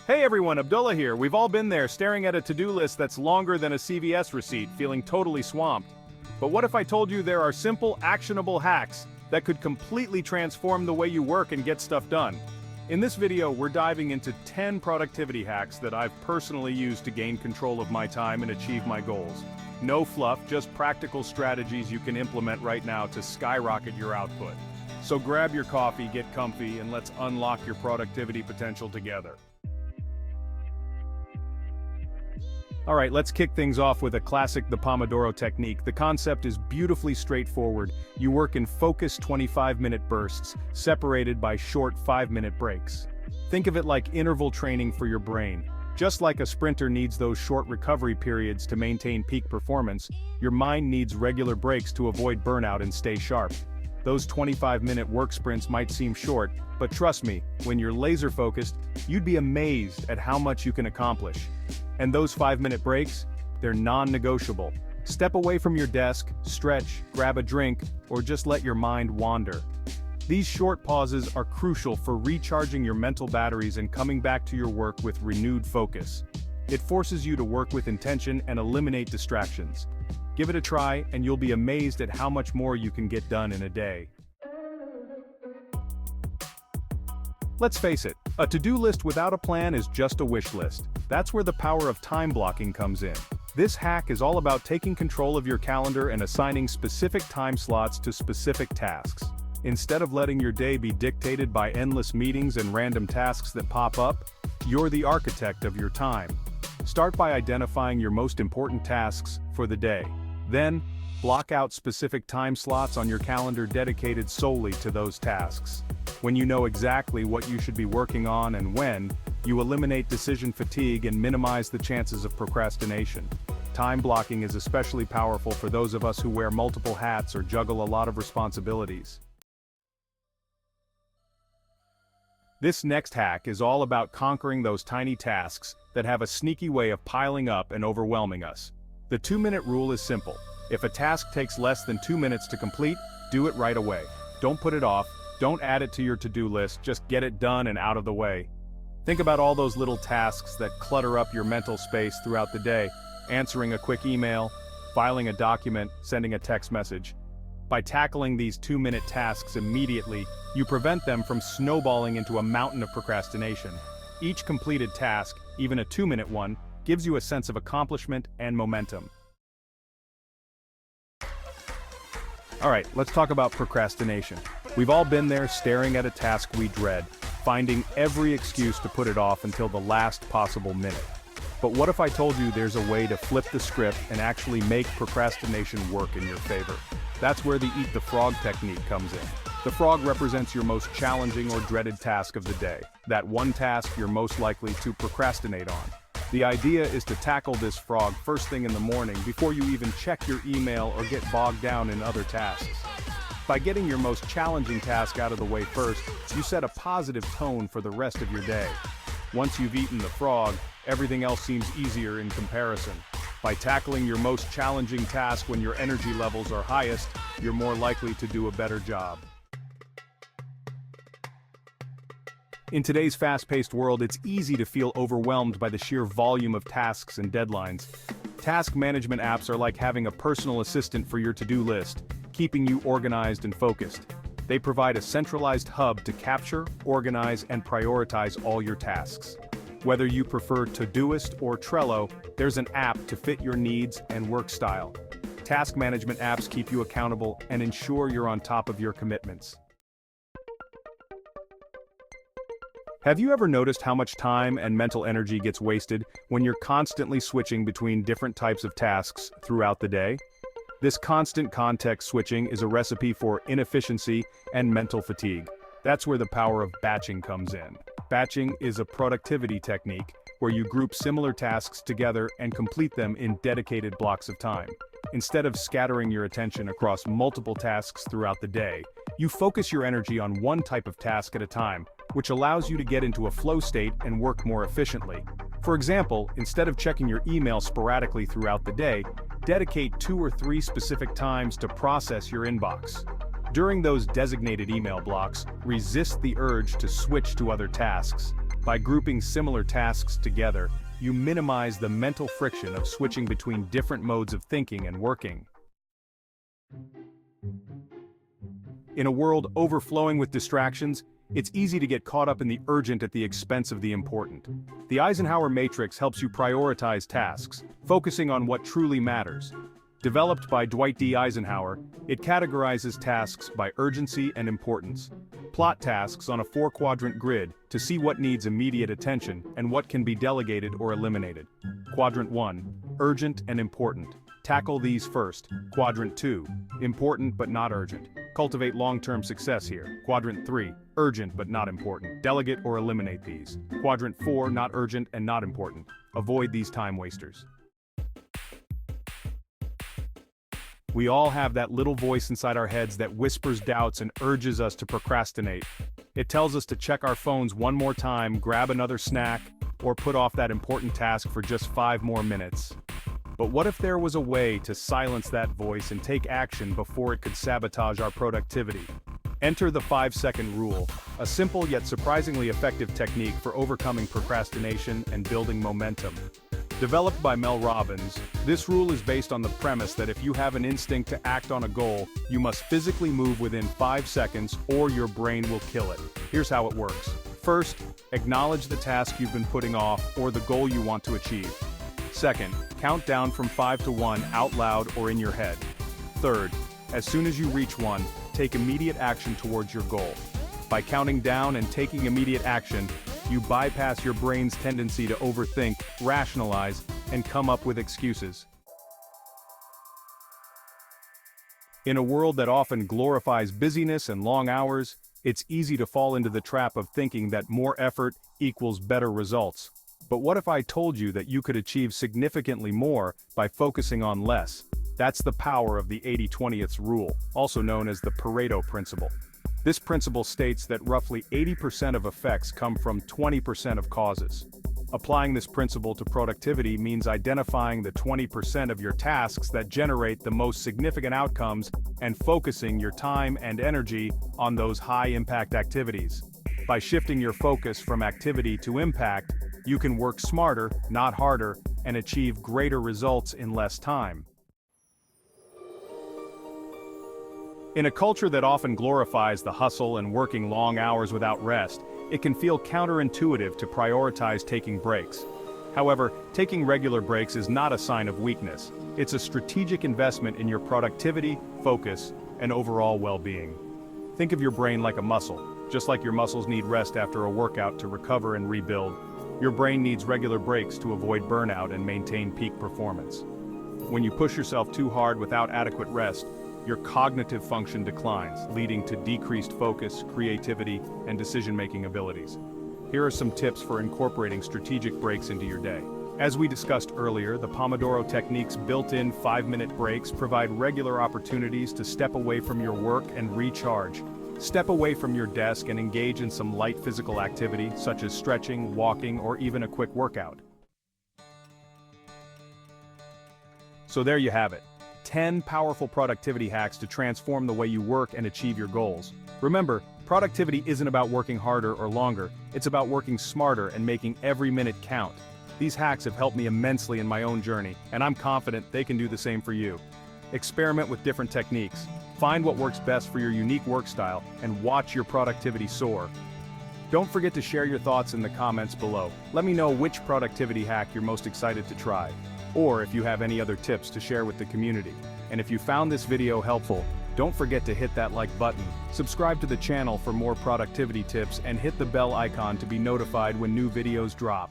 Hey everyone, Abdullah here. We've all been there, staring at a to-do list that's longer than a CVS receipt, feeling totally swamped. But what if I told you there are simple, actionable hacks that could completely transform the way you work and get stuff done? In this video, we're diving into 10 productivity hacks that I've personally used to gain control of my time and achieve my goals. No fluff, just practical strategies you can implement right now to skyrocket your output. So grab your coffee, get comfy, and let's unlock your productivity potential together. Alright, let's kick things off with a classic, the Pomodoro Technique. The concept is beautifully straightforward. You work in focused 25-minute bursts, separated by short 5-minute breaks. Think of it like interval training for your brain. Just like a sprinter needs those short recovery periods to maintain peak performance, your mind needs regular breaks to avoid burnout and stay sharp. Those 25-minute work sprints might seem short, but trust me, when you're laser-focused, you'd be amazed at how much you can accomplish. And those 5-minute breaks? They're non-negotiable. Step away from your desk, stretch, grab a drink, or just let your mind wander. These short pauses are crucial for recharging your mental batteries and coming back to your work with renewed focus. It forces you to work with intention and eliminate distractions. Give it a try, and you'll be amazed at how much more you can get done in a day. Let's face it, a to-do list without a plan is just a wish list. That's where the power of time blocking comes in. This hack is all about taking control of your calendar and assigning specific time slots to specific tasks. Instead of letting your day be dictated by endless meetings and random tasks that pop up, you're the architect of your time. Start by identifying your most important tasks for the day. Then, block out specific time slots on your calendar dedicated solely to those tasks. When you know exactly what you should be working on and when, you eliminate decision fatigue and minimize the chances of procrastination. Time blocking is especially powerful for those of us who wear multiple hats or juggle a lot of responsibilities. This next hack is all about conquering those tiny tasks that have a sneaky way of piling up and overwhelming us. The 2-minute rule is simple. If a task takes less than 2 minutes to complete, do it right away. Don't put it off, don't add it to your to-do list, just get it done and out of the way. Think about all those little tasks that clutter up your mental space throughout the day. Answering a quick email, filing a document, sending a text message. By tackling these 2-minute tasks immediately, you prevent them from snowballing into a mountain of procrastination. Each completed task, even a 2-minute one, gives you a sense of accomplishment and momentum. Alright, let's talk about procrastination. We've all been there, staring at a task we dread, finding every excuse to put it off until the last possible minute. But what if I told you there's a way to flip the script and actually make procrastination work in your favor? That's where the Eat the Frog technique comes in. The frog represents your most challenging or dreaded task of the day, that one task you're most likely to procrastinate on. The idea is to tackle this frog first thing in the morning before you even check your email or get bogged down in other tasks. By getting your most challenging task out of the way first, you set a positive tone for the rest of your day. Once you've eaten the frog, everything else seems easier in comparison. By tackling your most challenging task when your energy levels are highest, you're more likely to do a better job. In today's fast-paced world, it's easy to feel overwhelmed by the sheer volume of tasks and deadlines. Task management apps are like having a personal assistant for your to-do list, keeping you organized and focused. They provide a centralized hub to capture, organize, and prioritize all your tasks. Whether you prefer Todoist or Trello, there's an app to fit your needs and work style. Task management apps keep you accountable and ensure you're on top of your commitments. Have you ever noticed how much time and mental energy gets wasted when you're constantly switching between different types of tasks throughout the day? This constant context switching is a recipe for inefficiency and mental fatigue. That's where the power of batching comes in. Batching is a productivity technique where you group similar tasks together and complete them in dedicated blocks of time. Instead of scattering your attention across multiple tasks throughout the day, you focus your energy on one type of task at a time, which allows you to get into a flow state and work more efficiently. For example, instead of checking your email sporadically throughout the day, dedicate 2 or 3 specific times to process your inbox. During those designated email blocks, resist the urge to switch to other tasks. By grouping similar tasks together, you minimize the mental friction of switching between different modes of thinking and working. In a world overflowing with distractions, it's easy to get caught up in the urgent at the expense of the important. The Eisenhower Matrix helps you prioritize tasks, focusing on what truly matters. Developed by Dwight D. Eisenhower, it categorizes tasks by urgency and importance. Plot tasks on a 4-quadrant grid to see what needs immediate attention and what can be delegated or eliminated. Quadrant 1, urgent and important. Tackle these first. Quadrant 2, important but not urgent. Cultivate long-term success here. Quadrant 3, urgent but not important. Delegate or eliminate these. Quadrant 4, not urgent and not important. Avoid these time wasters. We all have that little voice inside our heads that whispers doubts and urges us to procrastinate. It tells us to check our phones one more time, grab another snack, or put off that important task for just 5 more minutes. But what if there was a way to silence that voice and take action before it could sabotage our productivity? Enter the 5-second rule, a simple yet surprisingly effective technique for overcoming procrastination and building momentum. Developed by Mel Robbins, this rule is based on the premise that if you have an instinct to act on a goal, you must physically move within 5 seconds or your brain will kill it. Here's how it works. First, acknowledge the task you've been putting off or the goal you want to achieve. Second, count down from 5 to 1 out loud or in your head. Third, as soon as you reach 1, take immediate action towards your goal. By counting down and taking immediate action, you bypass your brain's tendency to overthink, rationalize, and come up with excuses. In a world that often glorifies busyness and long hours, it's easy to fall into the trap of thinking that more effort equals better results. But what if I told you that you could achieve significantly more by focusing on less? That's the power of the 80-20th rule, also known as the Pareto principle. This principle states that roughly 80% of effects come from 20% of causes. Applying this principle to productivity means identifying the 20% of your tasks that generate the most significant outcomes and focusing your time and energy on those high-impact activities. By shifting your focus from activity to impact, you can work smarter, not harder, and achieve greater results in less time. In a culture that often glorifies the hustle and working long hours without rest, it can feel counterintuitive to prioritize taking breaks. However, taking regular breaks is not a sign of weakness. It's a strategic investment in your productivity, focus, and overall well-being. Think of your brain like a muscle. Just like your muscles need rest after a workout to recover and rebuild, your brain needs regular breaks to avoid burnout and maintain peak performance. When you push yourself too hard without adequate rest, your cognitive function declines, leading to decreased focus, creativity, and decision-making abilities. Here are some tips for incorporating strategic breaks into your day. As we discussed earlier, the Pomodoro Technique's built-in 5-minute breaks provide regular opportunities to step away from your work and recharge. Step away from your desk and engage in some light physical activity, such as stretching, walking, or even a quick workout. So there you have it. 10 powerful productivity hacks to transform the way you work and achieve your goals. Remember, productivity isn't about working harder or longer, it's about working smarter and making every minute count. These hacks have helped me immensely in my own journey, and I'm confident they can do the same for you. Experiment with different techniques, find what works best for your unique work style, and watch your productivity soar. Don't forget to share your thoughts in the comments below. Let me know which productivity hack you're most excited to try, or if you have any other tips to share with the community. And if you found this video helpful, don't forget to hit that like button, subscribe to the channel for more productivity tips, and hit the bell icon to be notified when new videos drop.